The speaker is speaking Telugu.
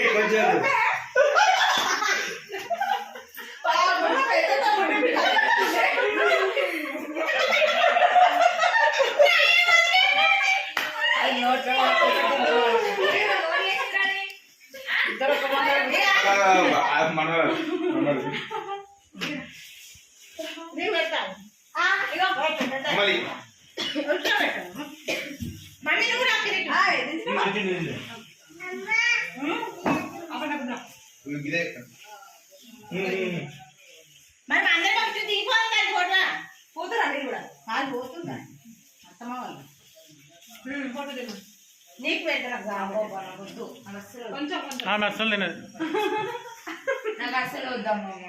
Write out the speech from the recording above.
కొంచెం మరి అందరి పక్షి తీసుకోవాలి ఫోటో పోతారు అన్ని కూడా కాదు పోతుందా అత్తమా వాళ్ళు ఫోటో దిగు నీకు పెట్టరా కొంచెం అస్సలు నాకు అస్సలు వద్దమ్మా.